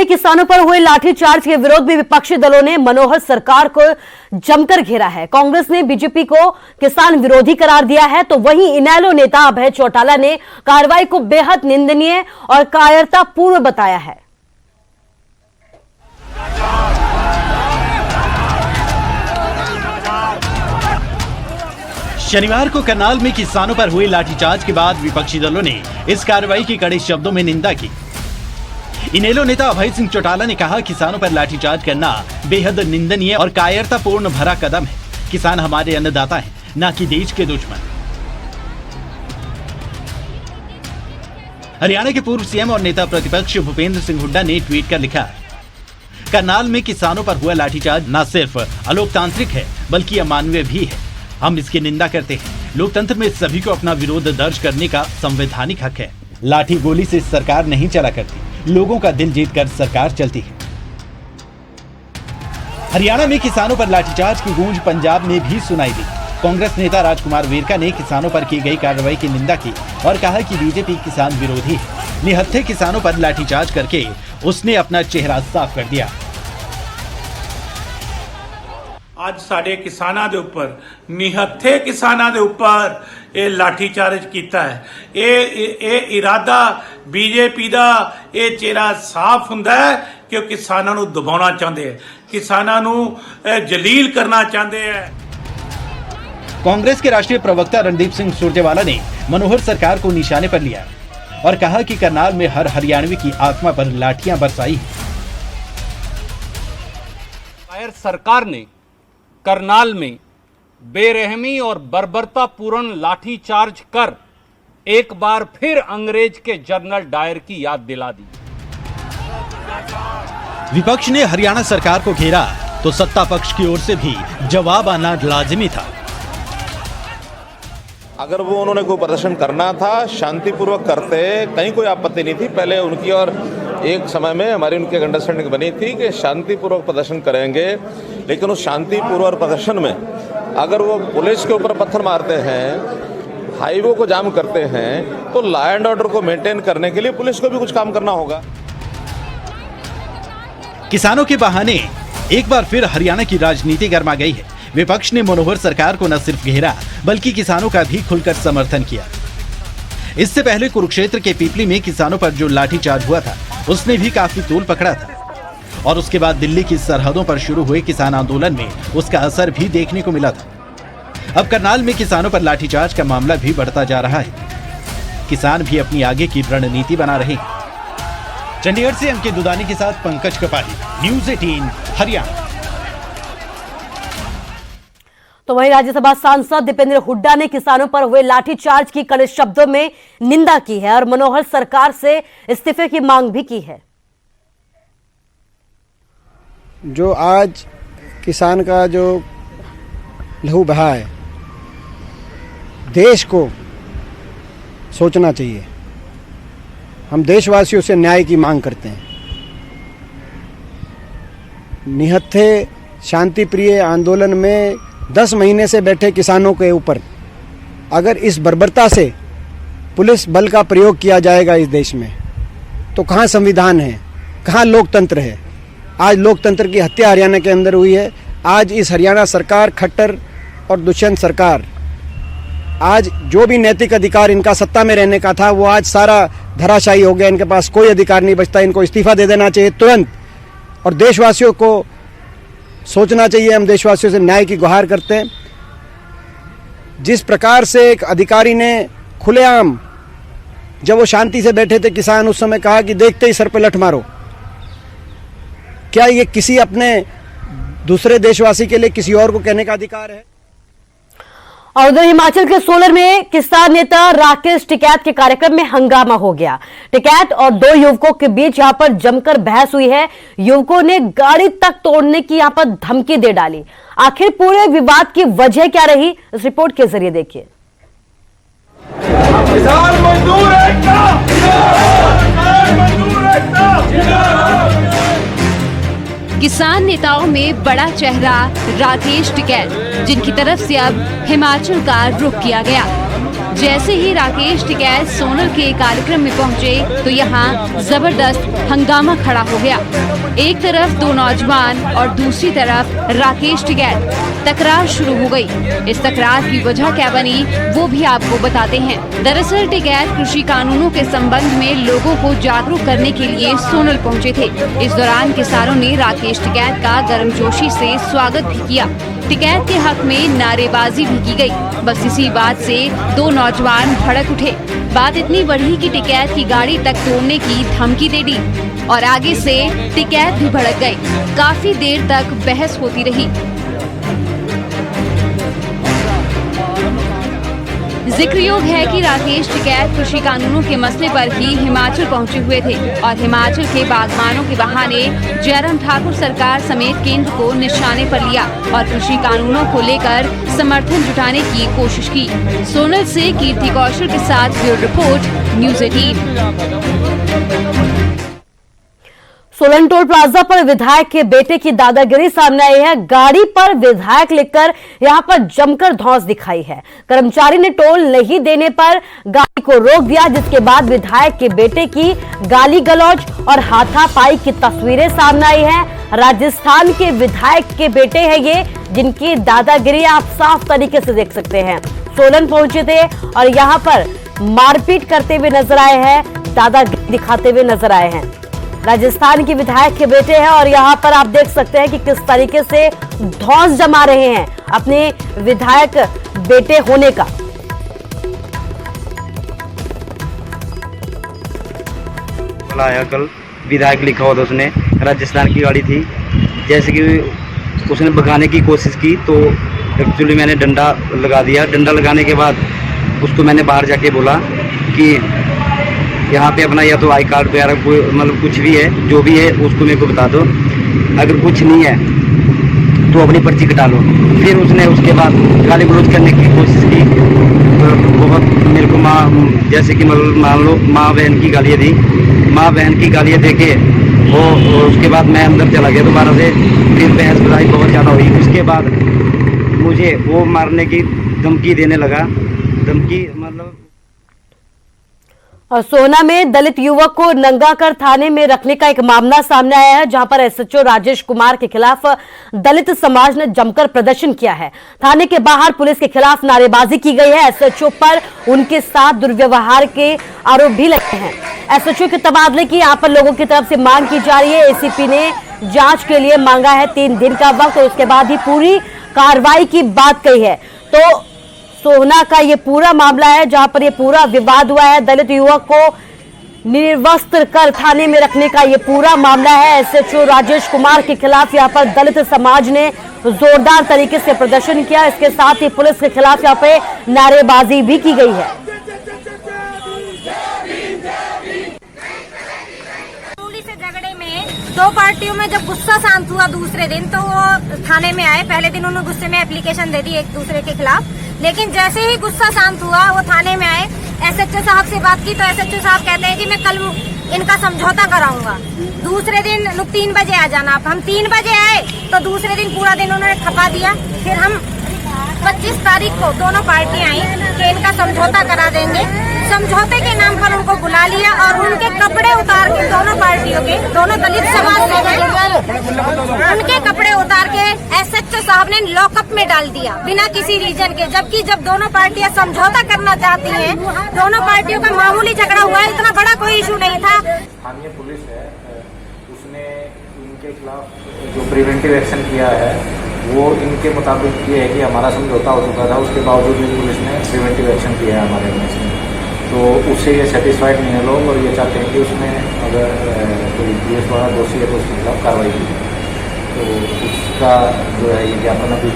में किसानों पर हुए लाठीचार्ज के विरोध में विपक्षी दलों ने मनोहर सरकार को जमकर घेरा है। कांग्रेस ने बीजेपी को किसान विरोधी करार दिया है, तो वहीं इनेलो नेता अभय चौटाला ने कार्रवाई को बेहद निंदनीय और कायरतापूर्ण बताया है। शनिवार को करनाल में किसानों पर हुए लाठीचार्ज के बाद विपक्षी दलों ने इस कार्रवाई की कड़े शब्दों में निंदा की। इनेलो नेता अभय सिंह चौटाला ने कहा, किसानों पर लाठीचार्ज करना बेहद निंदनीय और कायरतापूर्ण भरा कदम है। किसान हमारे अन्नदाता हैं, न कि देश के दुश्मन। हरियाणा के पूर्व सीएम और नेता प्रतिपक्ष भूपेंद्र सिंह हुड्डा ने ट्वीट कर लिखा, करनाल में किसानों पर हुआ लाठीचार्ज न सिर्फ अलोकतांत्रिक है बल्कि अमानवीय भी है। हम इसकी निंदा करते हैं। लोकतंत्र में सभी को अपना विरोध दर्ज करने का संवैधानिक हक है। लाठी गोली से सरकार नहीं चला करती, लोगों का दिल जीतकर सरकार चलती है। हरियाणा में किसानों पर लाठीचार्ज की गूंज पंजाब में भी सुनाई दी। कांग्रेस नेता राजकुमार वेरका ने किसानों पर की गई कार्रवाई की निंदा की और कहा कि बीजेपी किसान विरोधी है। निहत्थे किसानों पर लाठीचार्ज करके उसने अपना चेहरा साफ कर दिया। आज साडे किसानां दे उपर निहत्थे किसानां दे उपर ये लाठीचार्ज किया है। ये इरादा बीजेपी का ये चेहरा साफ हुंदा है कि किसानां नूं दबाउणा चाहते हैं, किसानां नूं जलील करना चाहते हैं। कांग्रेस के राष्ट्रीय प्रवक्ता रणदीप सिंह सुरजेवाला ने मनोहर सरकार को निशाने पर लिया और कहा कि करनाल में हर हरियाणवी की आत्मा पर लाठियां बरसाई है। सरकार ने करनाल में बेरहमी और बर्बरतापूर्ण लाठीचार्ज कर एक बार फिर अंग्रेज के जनरल डायर की याद दिला दी। विपक्ष ने हरियाणा सरकार को घेरा तो सत्ता पक्ष की ओर से भी जवाब आना लाजिमी था। अगर वो उन्होंने कोई प्रदर्शन करना था शांतिपूर्वक करते, कहीं कोई आपत्ति नहीं थी। पहले उनकी और एक समय में हमारी उनकी अंडरस्टैंडिंग बनी थी कि शांतिपूर्वक प्रदर्शन करेंगे, लेकिन उस शांतिपूर्वक प्रदर्शन में अगर वो पुलिस के ऊपर पत्थर मारते हैं, हाईवे को जाम करते हैं, तो लॉ एंड ऑर्डर को मेंटेन करने के लिए पुलिस को भी कुछ काम करना होगा। किसानों के बहाने एक बार फिर हरियाणा की राजनीति गर्मा गई है। विपक्ष ने मनोहर सरकार को न सिर्फ घेरा बल्कि किसानों का भी खुलकर समर्थन किया। इससे पहले कुरुक्षेत्र के पीपली में किसानों पर जो लाठीचार्ज हुआ था उसने भी काफी तूल पकड़ा था और उसके बाद दिल्ली की सरहदों पर शुरू हुए किसान आंदोलन में उसका असर भी देखने को मिला था। अब करनाल में किसानों पर लाठीचार्ज का मामला भी बढ़ता जा रहा है। किसान भी अपनी आगे की रणनीति बना रहे हैं। चंडीगढ़ से एमके दुदानी के साथ पंकज कपाली, न्यूज़ 18 हरियाणा। तो वहीं राज्यसभा सांसद दीपेंद्र हुड्डा ने किसानों पर हुए लाठीचार्ज की कड़े शब्दों में निंदा की है और मनोहर सरकार से इस्तीफे की मांग भी की है। जो आज किसान का जो लहू बहा है, देश को सोचना चाहिए। हम देशवासियों से न्याय की मांग करते हैं। निहत्थे शांति प्रिय आंदोलन में 10 महीने से बैठे किसानों के ऊपर अगर इस बर्बरता से पुलिस बल का प्रयोग किया जाएगा इस देश में, तो कहाँ संविधान है, कहाँ लोकतंत्र है। आज लोकतंत्र की हत्या हरियाणा के अंदर हुई है। आज इस हरियाणा सरकार, खट्टर और दुष्यंत सरकार, आज जो भी नैतिक अधिकार इनका सत्ता में रहने का था वो आज सारा धराशायी हो गया। इनके पास कोई अधिकार नहीं बचता। इनको इस्तीफा दे देना चाहिए तुरंत और देशवासियों को सोचना चाहिए। हम देशवासियों से न्याय की गुहार करते हैं। जिस प्रकार से एक अधिकारी ने खुलेआम, जब वो शांति से बैठे थे किसान, उस समय कहा कि देखते ही सर पे लठ मारो, क्या ये किसी अपने दूसरे देशवासी के लिए किसी और को कहने का अधिकार है? और उधर हिमाचल के सोलन में किसान नेता राकेश टिकैत के कार्यक्रम में हंगामा हो गया। टिकैत और 2 युवकों के बीच यहां पर जमकर बहस हुई है। युवकों ने गाड़ी तक तोड़ने की यहां पर धमकी दे डाली। आखिर पूरे विवाद की वजह क्या रही, इस रिपोर्ट के जरिए देखिए। किसान नेताओं में बड़ा चेहरा राकेश टिकैत, जिनकी तरफ से अब हिमाचल का रुख किया गया। जैसे ही राकेश टिकैत सोनल के कार्यक्रम में पहुंचे तो यहाँ जबरदस्त हंगामा खड़ा हो गया। एक तरफ दो नौजवान और दूसरी तरफ राकेश टिकैत, तकरार शुरू हो गई। इस तकरार की वजह क्या बनी वो भी आपको बताते हैं। दरअसल टिकैत कृषि कानूनों के संबंध में लोगों को जागरूक करने के लिए सोनल पहुंचे थे। इस दौरान किसानों ने राकेश टिकैत का गर्मजोशी से स्वागत भी किया। टिकैत के हक में नारेबाजी भी की गई। बस इसी बात से दो नौजवान भड़क उठे। बात इतनी बढ़ी कि टिकैत की गाड़ी तक तोड़ने की धमकी दे दी और आगे से टिकैत भी भड़क गए। काफी देर तक बहस होती रही। जिक्रयोग है कि राकेश टिकैत कृषि कानूनों के मसले पर ही हिमाचल पहुंचे हुए थे और हिमाचल के बागबानों के बहाने जयराम ठाकुर सरकार समेत केंद्र को निशाने पर लिया और कृषि कानूनों को लेकर समर्थन जुटाने की कोशिश की। सोनल से कीर्ति कौशल के साथ bureau report, news 18। Solan toll plaza पर विधायक के बेटे की दादागिरी सामने आई है। गाड़ी पर विधायक लिखकर यहां पर जमकर धौंस दिखाई है। कर्मचारी ने टोल नहीं देने पर गाड़ी को रोक दिया, जिसके बाद विधायक के बेटे की गाली गलौज और हाथापाई की तस्वीरें सामने आई हैं। राजस्थान के विधायक के बेटे हैं ये, जिनकी दादागिरी आप साफ तरीके से देख सकते हैं। सोलन पहुंचे थे और यहां पर मारपीट करते हुए नजर आए हैं, दादागिरी दिखाते हुए नजर आए हैं। राजस्थान के विधायक के बेटे हैं और यहाँ पर आप देख सकते हैं कि किस तरीके से धौंस जमा रहे हैं अपने विधायक बेटे होने का। आया कल विधायक लिखा हुआ था, उसने राजस्थान की गाड़ी थी। जैसे कि उसने भगाने की कोशिश की तो एक्चुअली मैंने डंडा लगा दिया। डंडा लगाने के बाद उसको मैंने बाहर जाके बोला कि यहाँ पे अपना या तो आई कार्ड वगैरह मतलब कुछ भी है, जो भी है उसको मेरे को बता दो। अगर कुछ नहीं है तो अपनी पर्ची कटा लो। फिर उसने उसके बाद गाली गलौज करने की कोशिश की। बहुत मेरे को माँ, जैसे कि मतलब मान लो माँ बहन की गालियाँ दी। माँ बहन की गालियाँ दे के वो उसके बाद मैं अंदर चला गया दोबारा से। फिर बहस बुराई बहुत ज़्यादा हुई। उसके बाद मुझे वो मारने की धमकी देने लगा। धमकी मतलब और सोहना में दलित युवक को नंगा कर थाने में रखने का एक मामला सामने आया है, जहां पर एसएचओ राजेश कुमार के खिलाफ दलित समाज ने जमकर प्रदर्शन किया है। थाने के बाहर पुलिस के खिलाफ नारेबाजी की गई है। एसएचओ पर उनके साथ दुर्व्यवहार के आरोप भी लगे हैं। एसएचओ के तबादले की यहां पर लोगों की तरफ से मांग की जा रही है। एसीपी ने जांच के लिए मांगा है 3 दिन का वक्त और उसके बाद ही पूरी कार्रवाई की बात कही है। तो सोहना का ये पूरा मामला है जहां पर ये पूरा विवाद हुआ है। दलित युवक को निर्वस्त्र कर थाने में रखने का ये पूरा मामला है। एसएचओ राजेश कुमार के खिलाफ यहां पर दलित समाज ने जोरदार तरीके से प्रदर्शन किया। इसके साथ ही पुलिस के खिलाफ यहां पे नारेबाजी भी की गई है। झगड़े में दो पार्टियों में जब गुस्सा शांत हुआ दूसरे दिन, तो वो थाने में आए। पहले दिन उन्होंने गुस्से में एप्लीकेशन दे दी एक दूसरे के खिलाफ, लेकिन जैसे ही गुस्सा शांत हुआ वो थाने में आए। एसएचओ साहब से बात की तो एसएचओ साहब कहते हैं कि मैं कल इनका समझौता कराऊंगा। दूसरे दिन 3 बजे आ जाना। हम 3 बजे आए तो दूसरे दिन पूरा दिन उन्होंने खपा दिया। फिर हम 25 तारीख को दोनों पार्टियां आई कि इनका समझौता करा देंगे। समझौते के नाम पर उनको बुला लिया और उनके कपड़े उतार के दोनों पार्टियों के, दोनों दलित समाज के उनके कपड़े उतार के एसएचओ साहब ने लॉकअप में डाल दिया बिना किसी रीजन के। जबकि जब दोनों पार्टियां समझौता करना चाहती हैं, दोनों पार्टियों का मामूली झगड़ा हुआ है, इतना बड़ा कोई इशू नहीं था। स्थानीय पुलिस है, उसने इनके खिलाफ जो प्रिवेंटिव एक्शन किया है वो इनके मुताबिक ये है कि हमारा समझौता हो चुका था, उसके बावजूद भी पुलिस ने प्रिवेंटिव एक्शन किया है हमारे अगेंस्ट में। तो उससे ये सेटिस्फाइड नहीं है लोग और ये चाहते हैं कि उसमें अगर कोई पुलिस वाला दोषी है तो उसके खिलाफ कार्रवाई की जाए। तो उसका जो है ये ज्ञापन अभी